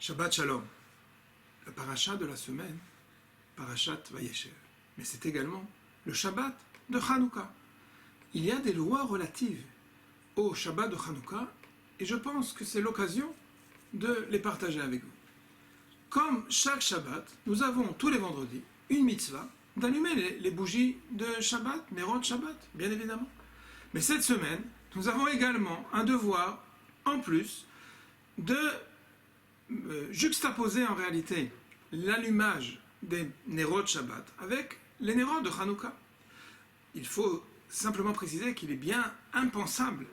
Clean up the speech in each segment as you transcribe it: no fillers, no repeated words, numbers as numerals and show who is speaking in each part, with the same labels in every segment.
Speaker 1: Shabbat Shalom, la paracha de la semaine, parachat Vayeshev. Mais c'est également le Shabbat de Hanouka. Il y a des lois relatives au Shabbat de Hanouka et je pense que c'est l'occasion de les partager avec vous. Comme chaque Shabbat, nous avons tous les vendredis une mitzvah d'allumer les bougies de Shabbat, Nerot Shabbat, bien évidemment. Mais cette semaine, nous avons également un devoir en plus de juxtaposer en réalité l'allumage des Nerot Shabbat avec les Nerot de Hanouka. Il faut simplement préciser qu'il est bien impensable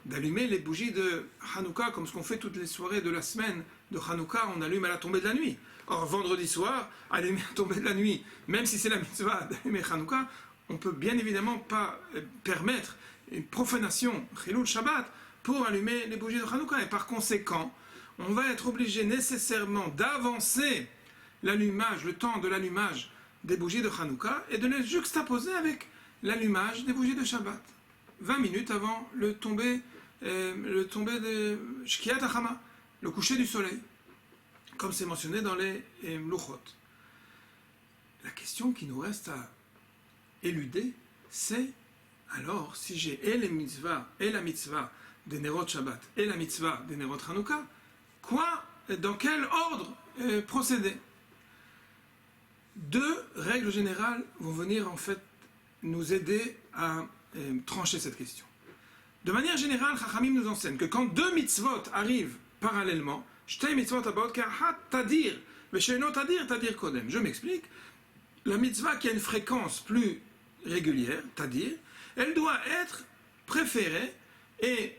Speaker 1: d'allumer les bougies de Hanouka comme ce qu'on fait toutes les soirées de la semaine de Hanouka, on allume à la tombée de la nuit. Or, vendredi soir, allumer à la tombée de la nuit, même si c'est la mitzvah d'allumer Hanouka, on ne peut bien évidemment pas permettre une profanation, Chilul Shabbat, pour allumer les bougies de Hanouka. Et par conséquent, on va être obligé nécessairement d'avancer l'allumage, le temps de l'allumage des bougies de Hanouka et de les juxtaposer avec l'allumage des bougies de Shabbat. 20 minutes avant le tomber de Shkiat HaChama, le coucher du soleil, comme c'est mentionné dans les Luchot. La question qui nous reste à éluder, c'est alors, si j'ai et la mitzvah des Nerot Shabbat et la mitzvah des Nerot Hanouka, dans quel ordre procéder? Deux règles générales vont venir en fait nous aider à trancher cette question. De manière générale, Chachamim nous enseigne que quand deux mitzvot arrivent parallèlement, Shtei mitzvot abot ka'achat tadir, ve'she'eno tadir tadir kodem. Je m'explique. La mitzvah qui a une fréquence plus régulière, tadir, elle doit être préférée et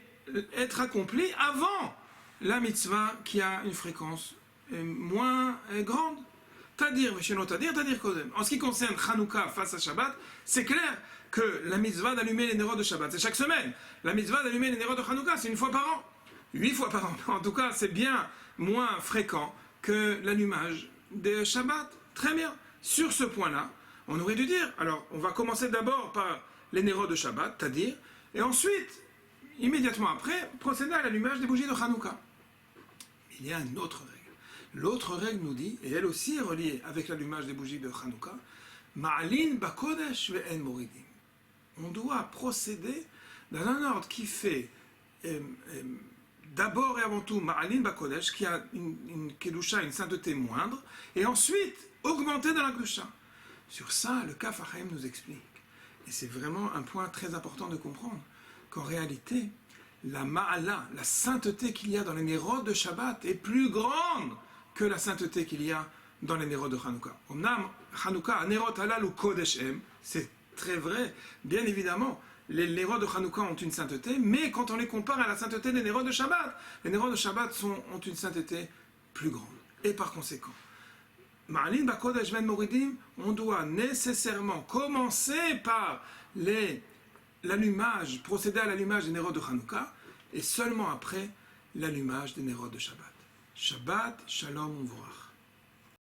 Speaker 1: être accomplie avant la mitzvah qui a une fréquence moins grande. Tadir, ve'she'eno tadir tadir kodem. En ce qui concerne Hanouka face à Shabbat, c'est clair que la mitzvah d'allumer les Nerot de Shabbat, c'est chaque semaine. La mitzvah d'allumer les Nerot de Hanouka, c'est une fois par an. 8 fois par an. En tout cas, c'est bien moins fréquent que l'allumage des Shabbat. Très bien. Sur ce point-là, on aurait dû dire, alors, on va commencer d'abord par les Nerot de Shabbat, c'est-à-dire, et ensuite, immédiatement après, procéder à l'allumage des bougies de Hanouka. Mais il y a une autre règle. L'autre règle nous dit, et elle aussi est reliée avec l'allumage des bougies de Hanouka, Ma'alin bakodesh ve'en moridim. On doit procéder dans un ordre qui fait d'abord et avant tout Ma'alin bakodesh, qui a une kedusha, une sainteté moindre, et ensuite augmenter dans la kedusha. Sur ça, le Kaf HaChaim nous explique, et c'est vraiment un point très important de comprendre, qu'en réalité, la Ma'ala, la sainteté qu'il y a dans les Nerot de Shabbat est plus grande que la sainteté qu'il y a dans les Nerot de Hanouka. Omnam Hanouka, Nerot halal ou Kodeshem, c'est très vrai, bien évidemment, les Nerot de Hanouka ont une sainteté, mais quand on les compare à la sainteté des Nerot de Shabbat, les Nerot de Shabbat ont une sainteté plus grande. Et par conséquent, Ma'alin bakodesh ve'en moridim, on doit nécessairement commencer par l'allumage, procéder à l'allumage des Nerot de Hanouka, et seulement après l'allumage des Nerot de Shabbat. Shabbat, Shalom, Uvrach.